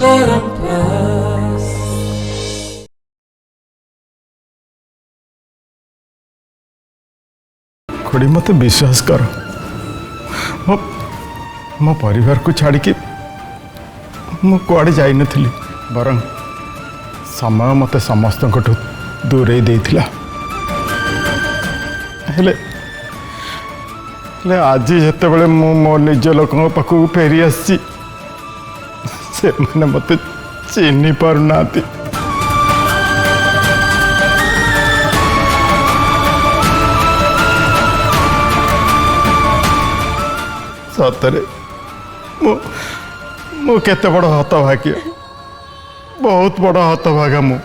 खुड़ी मत विश्वास कर मो परिवार को छाड़ी मु कुआड़े जाई नथिली बरं समय मत समस्त दूरे देथिला हेले आज जिते बड़े मो निज लोक पाखक फेरी आसी से मैंने मत चिन्ह पारना सतरे मु केते बड़ हतभाग्य बहुत बड़ हतभागा मु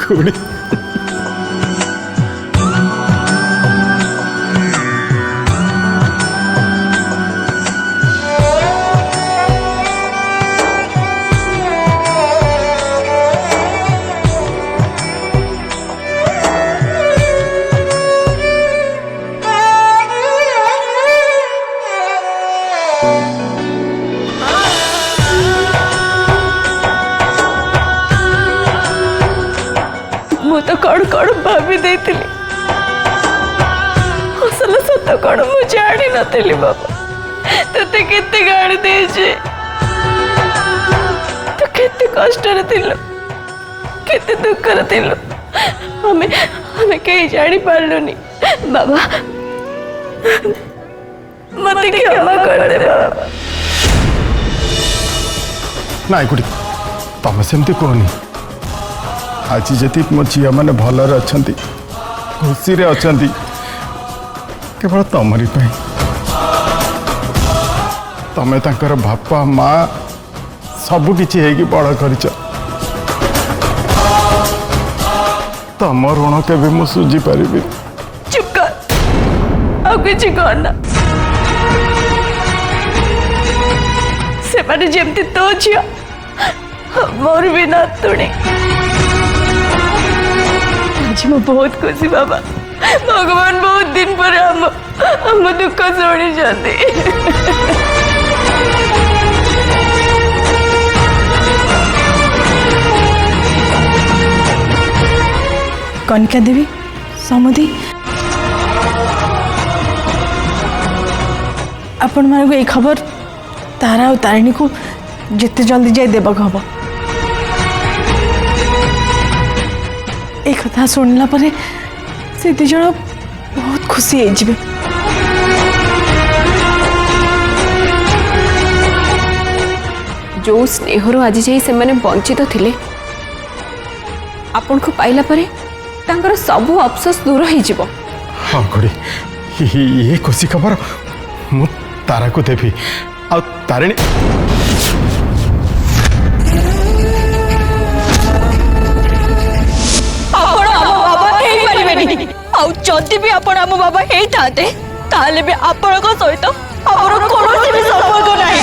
खुड़ी तो कौन कौन भाभी देती असल सत कौन मु जानी नी बाबा ते केते गाड़ी देचे तो केते कष्ट केते दुख हमें हमें कहीं जानी पारलुनी बाबा मत क्षमा कर दे बाबा नाई गुड़ी तमें सेमती कहनी आज जी मो झील मैंने भलरे अच्छा खुशी अच्छा केवल तमरी तमें तांकर बापा माँ सबु किछि बड़ कर तम ऋण के भी सुझी पारि चुप कर आ किछि कहना से माने जेमती तो झी मोर भी नातुणी आज मैं बहुत खुशी बाबा भगवान बहुत दिन पर हम दुख शुणी जाते कनिका देवी समुदी आपण मानक ये खबर तारा और तारिणी को जिते जल्दी जाए देवक हम एक कथा शुणला पर से दिज बहुत खुशी हो जो स्नेहर आज जाई से माने वंचित थिले आपन को पाइला परे तांकर सब अफसोस दूर हो जिवो। हाँ घड़ी ये खुशी खबर मु तारा को देवी आ तारिणी जदि भी आपण आम बाबा होता ताले भी आपण सहित आमर कौन भी संपर्क नहीं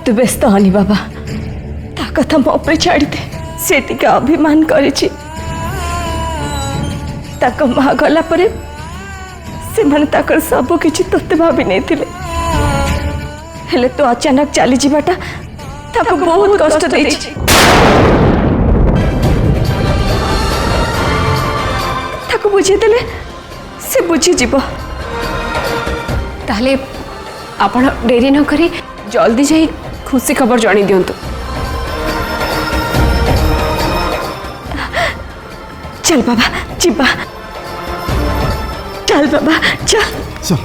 तू व्यस्त हनी बाबा ता कथा मो पर छाड़ी दे से टिके अभिमान करिछि ताक माँ गला परे से माने ताकर सब किछि तोते भाभी नहीं थिले हेले तो अचानक चली जावाटा ताको बहुत कष्ट देछि ताको बुझे देले से बुझी जीव ताले आपण डेरी न करी जल्दी जाई खुशी खबर जानी दियंतु चल बाबा जीवा चल बाबा चल चल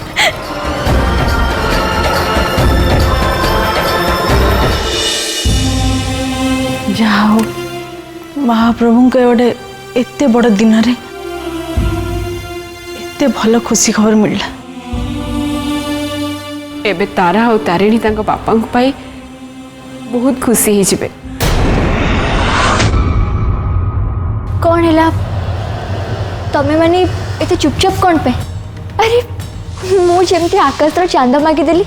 जाओ महाप्रभु के गोटे एते बड़ दिन रे एते भल खुशी खबर मिलला एबे तारा और तारिणी तांको बापा को पाई बहुत खुशी ही जिबे। कौन है तमें माने एते चुपचाप कौन पे? अरे ମୁଁ ଯେମିତି ଆକାଶର ଚାନ୍ଦ ମାଗିଦେଲି।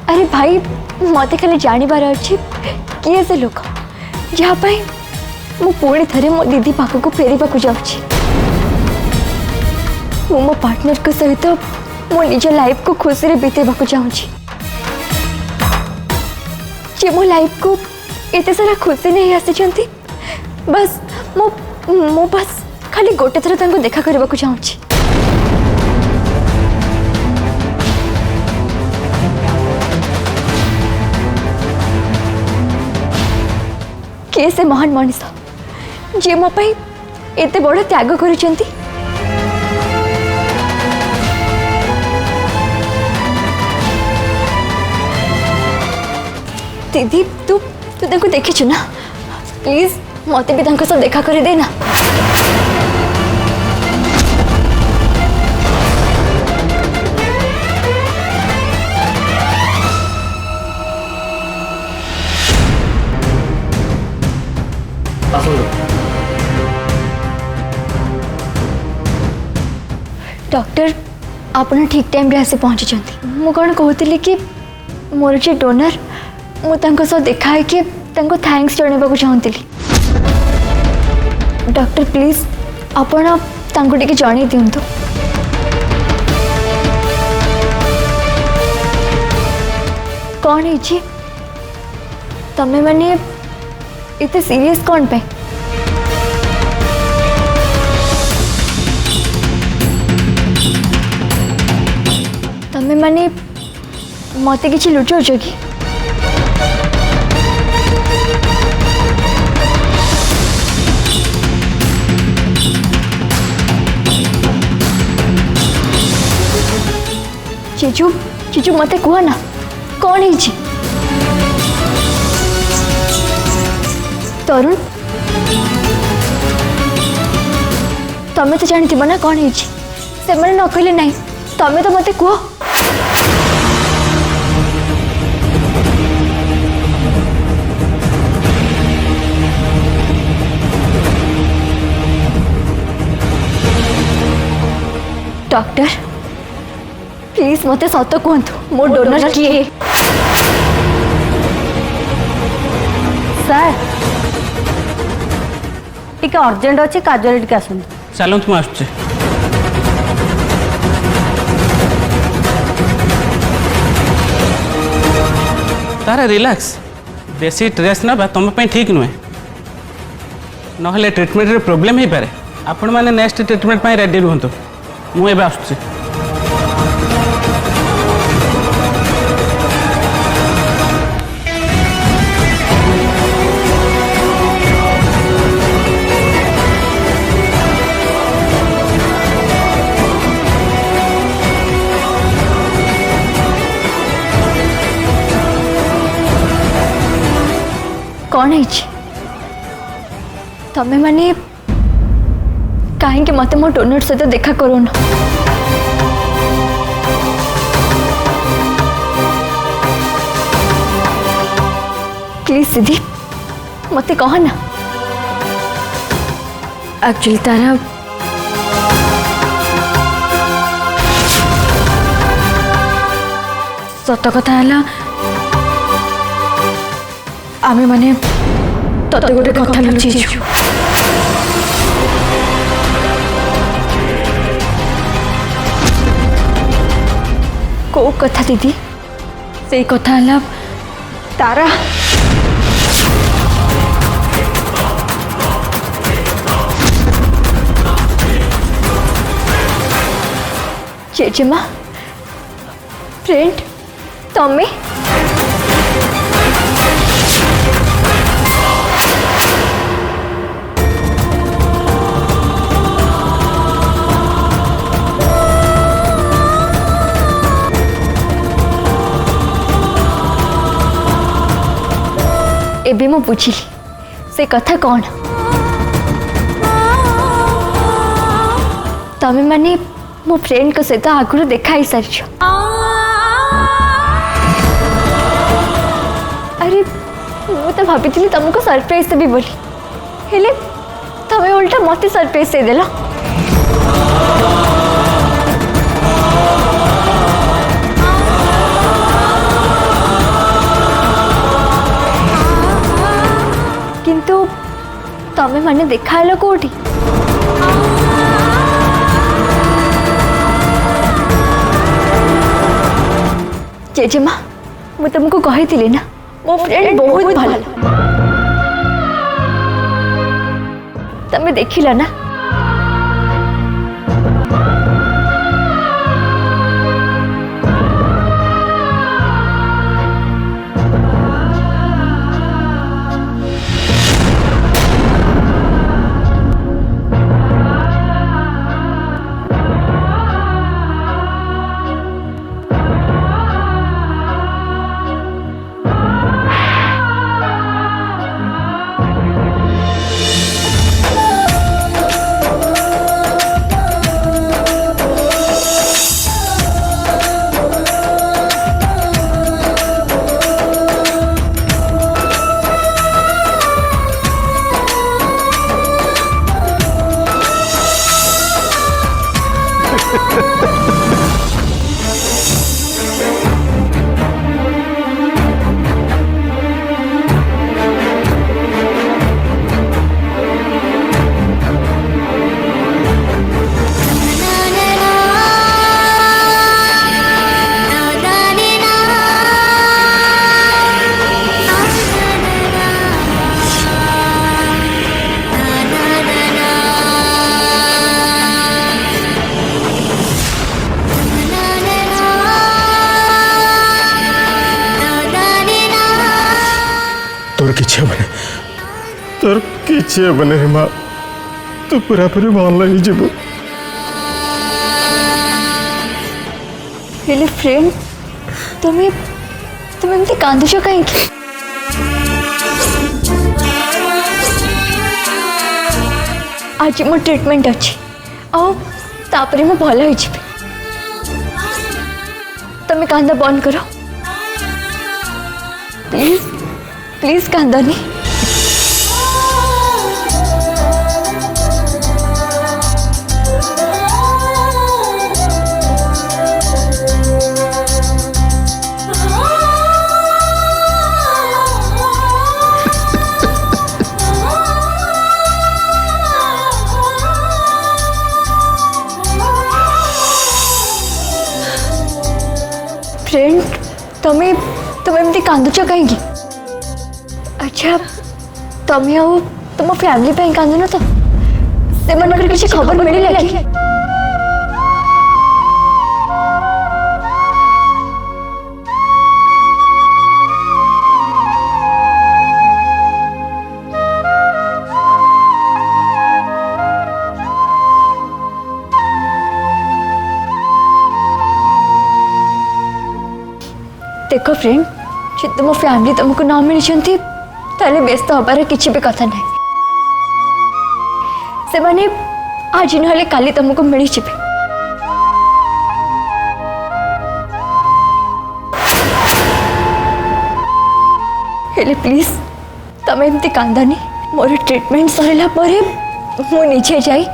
अरे भाई मत खाली जानवर अच्छी किए से लोक जहाँपाई मु पुणी थे मो दीदी पाखक फेरवाक जाऊँगी। मो पार्टनर को सहित मो निज लाइफ को खुशी रे बीतेवाक चाहूँगी। जे मो लाइफ को एते सारा खुशी नहीं आसी बस मो बस खाली गोटे थर तांको देखा करने को चाहूँगी। किए से महान मनीष जे मो पाई एते बड़ त्याग करिसेंती। दीदी तू तू तांको देखिछु ना, प्लीज मते भी तांको सब देखा कर देना। डॉक्टर आपन ठीक टाइम रे आसे पहुंची। मु कौन कहती कि मोर जे डोनर मु तांको सह देखा है कि तांको थैंक्स जणाइबा चाहूँगी। डॉक्टर प्लीज आपण तांको टिके जणाई दिंतु। कौन है तमें माने इतने सीरियस कौन पे? तमें माने मते किछि लुचौछ कि? जीजू जीजू मते कुह ना कौन है? तरुण तमें तो जानी ना कौन है? से मैंने न कहले नहीं तमें तो मते कुह। डॉक्टर प्लीज मते सत कहतु मो डोनर किए? सर टिके अर्जेंट अच्छे कार्य टिके आसନ୍ତୁ। चलत मु आसुचे। तारा रिलैक्स बेसी स्ट्रेस ना तुम ठीक नुहे ना ट्रिटमेंट रे प्रॉब्लम हो पारे। आपण मैंने नेक्स्ट ट्रिटमेंट रेडी रुहतु मुझे आसुचे। कौन है तमें माने कहीं मत मो डोनर सहित देखा करो ना? प्लीज दीदी मत कह ना। एक्चुअली तारा सत कथा है आमे माने तते गोटे कथा लुचीछु। को कथा दीदी? से कथा है तारा जेजेमा फ्रेंड तमें एबे मु बुझिली से कथा कौन। तमें माने मो फ्रेंड को सहित आगुरी देखा ही सारी। अरे मु तो भाभी तुमको सरप्राइज देवी बोली हेले तमें उल्टा मत सरप्राइज दे देला। किंतु तमें माने देखा कोठी जेजेमा मुझे तुमको कही ना मो फ्रेंड बहुत भल तमें देखिला ना तोर किसी हेबने तोर किसी हेबने रे माँ तू पूरा पूरी मान लगी जीव हेले फ्रेंड तुम्हें तुम्हें एमती कांदुच कहीं आज मो ट्रीटमेंट अच्छी आपर मु भल हो तुम्हें कांदा बंद करो प्लीज प्लीज कांदनी फ्रेंड तुम्हें तुम्हें एमती कांदुच कहीं अच्छा तुम्हें आउ तुम फैमिली पे कांदुन तो से मन किसी खबर मिलला कि देखो फ्रेंड जे तुम फैमिली तुमको ना मिली ताले व्यस्त हबार किसी भी कथा नहीं से माने आज ना काली तुमको मिली जाए हेले प्लीज तुम एमती कांदनी मोर ट्रीटमेंट सरला मु निजे जाई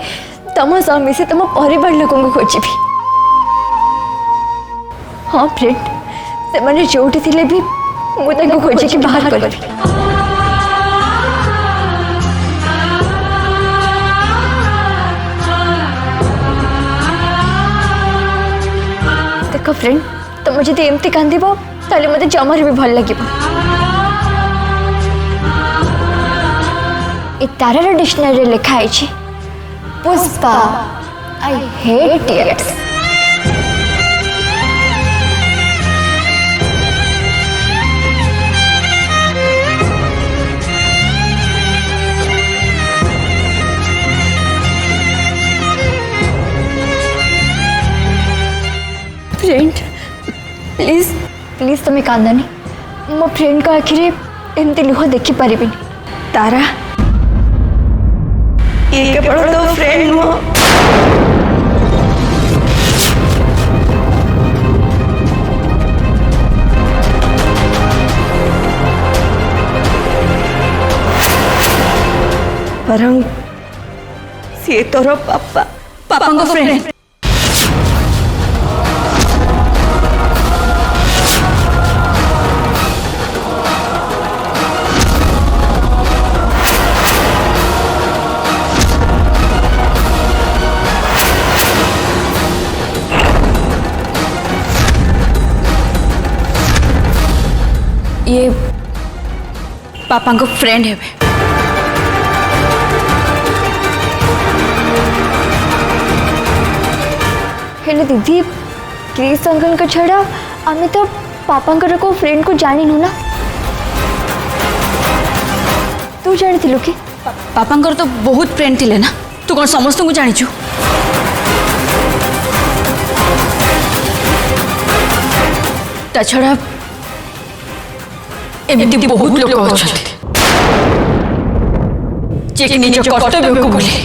तुम सह मिसे तुम परिवार लोक खोजी हाँ फ्रेंड से माने जोटी थिले भी मुझे खोजी कि बाहर कर देखो फ्रेंड तुम जब एमती कांद मत जमार भी भल लगे तारार डिक्शनरी लिखाई Pushpa I hate it friend please please तुम्हें कांदनी मो फ्रेंड को आखिरी एमती लुह देखी पारि तारा ये केवल तो फ्रेंड नुह बरं सी तोर पापा पापा को फ्रेंड ये पापा को फ्रेंड है हेले दीदी क्रिस अंकल का छड़ा आमे तो पापा को फ्रेंड को जानी नु ना तू जानी थिलु कि पापा तो बहुत फ्रेंड थिले ना तू कौन समस्त को जानिचु ता छड़ा एमती बहुत लोग अछंती जे कि निज कर्तव्य को भूली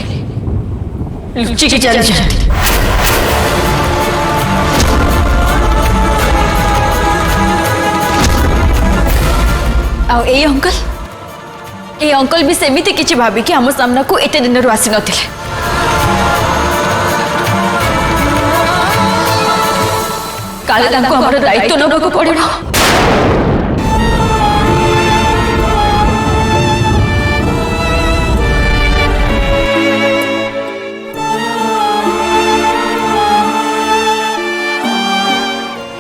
लुचि के चली जाती आउ ए अंकल भी सेमिति किछि भाबी कि हम सामना को एते दिन रु आसी नथिले काले तांको हमर दायित्व नबको पड़िबो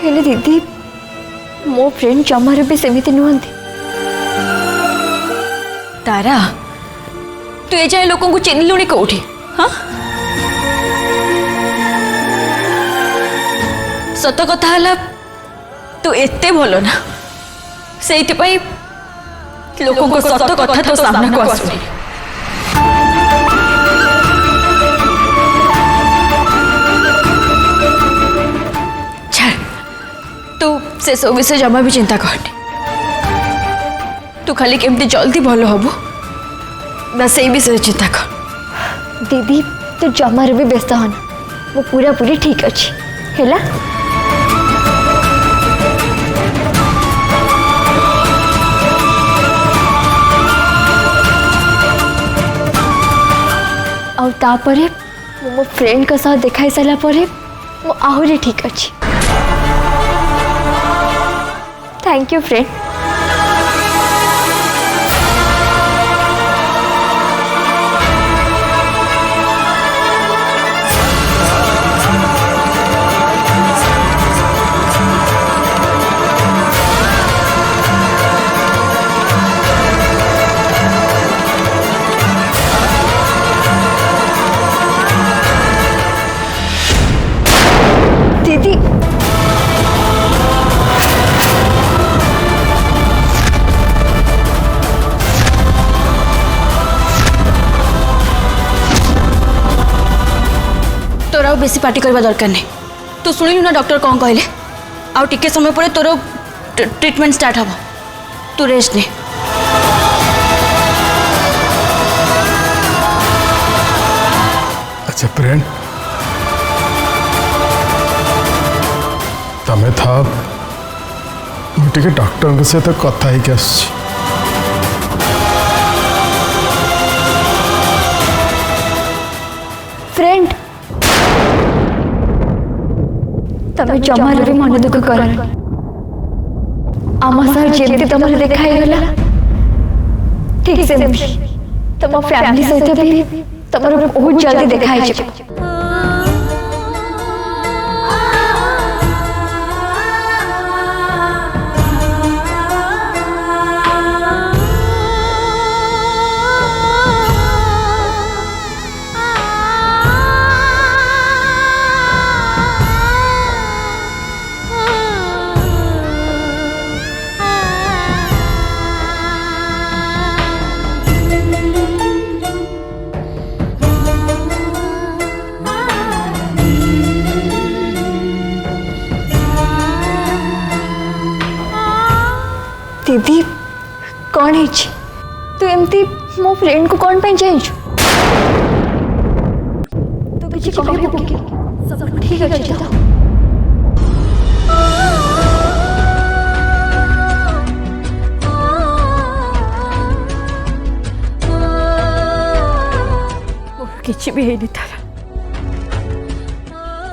हेले दीदी मो फ्रेंड जमार भी सेमिति नुहंती तारा तू ए जाए लोगों को चिन्हलुणी कौटी हाँ सत कथा है तू एते भलो ना से लोगों को सत कथा तो सामना को आसुनी तू से सब विषय जमा भी चिंता करनी तू खाली केमती जल्दी भल हबु बस यही विषय चिंता कर दीदी तू जमार भी व्यस्त होना वो पूरा पूरी ठीक अच्छी हैला और तापरे मो फ्रेंड का साथ देखाई सारा परे वो आहुरी ठीक अच्छी थैंक यू फ्रेंड दीदी तोर आ बेसी पार्टी करवा दरकार नहीं तू शुणिलु ना डॉक्टर कौन कहले आउ टिके समय पर तोर ट्रीटमेंट स्टार्ट हम तू रेस्ट ने अच्छा फ्रेंड तमें था मुझे डॉक्टर के सहित कथा ही फ्रेंड तमें जमार भी मन दुख कर आम सह जमी तुम देखाई गला ठीक से तुम फैमिली सहित भी तुम बहुत जल्दी देखाई दीदी कौन है तू एमती मो फ्रेंड को कौन पे जाइछु तो किछि कहबो कि सब ठीक अछि तो किसी भी है तारा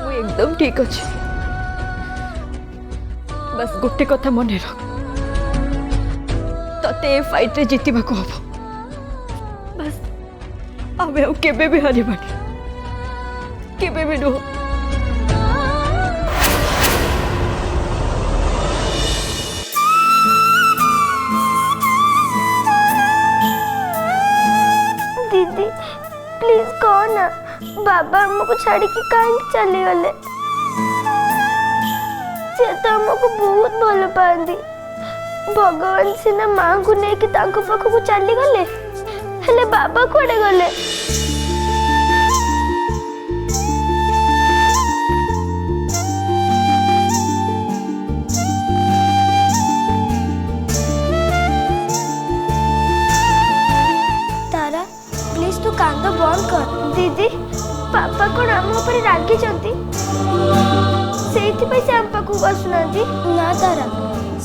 वो एकदम ठीक अच्छे बस गोटे कथा मन रख ते फाइट रे जीतिबा को हबो बस आमे ଆଉ केबे भी हारिबानी केबे भी नो दीदी प्लीज कहो ना बाबा हमको छाड़ी कि कहीं चली गले से तो हमको बहुत भल पाती भगवान सीना माँ को लेकिन पाखक चली गले हेले बाबा कुआडे गले तारा प्लीज तू कांद बंद कर दीदी पापा कौन आम ऊपर रागी से आम पाखक आसुना ना तारा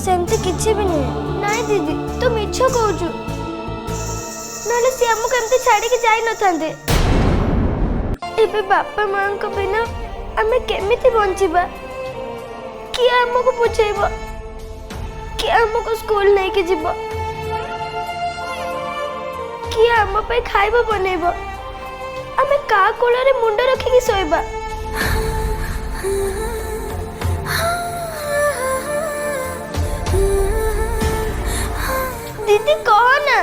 सेमती किसी भी नहीं नाई दीदी तू मिछ कहू ना सी आमको एमती छाड़ी जाई न थांदे एबे बापा मां को बिना आमे केमिति बंचिबा कि आमको बुझेबो कि आमको स्कूल नहीं के जीवो कि आम पे खाइबो बनेबो आमे का कोला रे मुंड रखी की सोइबा दीदी कह ना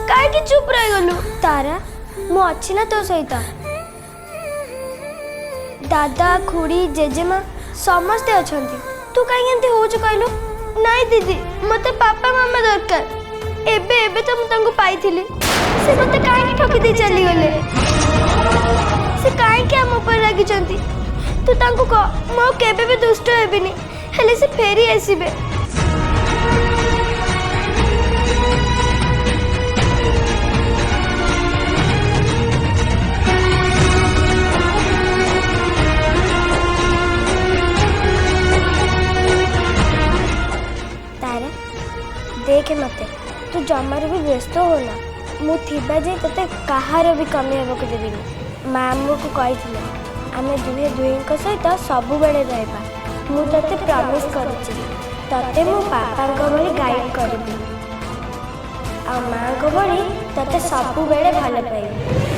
कहीं चुप रह गलु तारा मु अच्छी ना तो सहित दादा खुड़ी जेजेमा समस्ते अच्छा तू कहीं एमती हो कहलु नाई दीदी मते पापा मामा दरकार एबे एबे तो मुझे पाई से मते कहीं ठकी दे चली गले से कहीं आम ऊपर रागी तू तांको कह मो केबे भी दुष्ट हेबिनी हेले से फेरी आसीबे देखे मते तू जमार भी व्यस्त हो ना मु थिबा जे तते कहार भी कमी हेबो के देबिनी मां को कही आमे दुहे दुहें सहित सबु बेले रहबा मु तते प्रॉमिस करूची तते मो पापा को भली गाइड करबी आ मां को भली तते सबु बेले भले पाइबी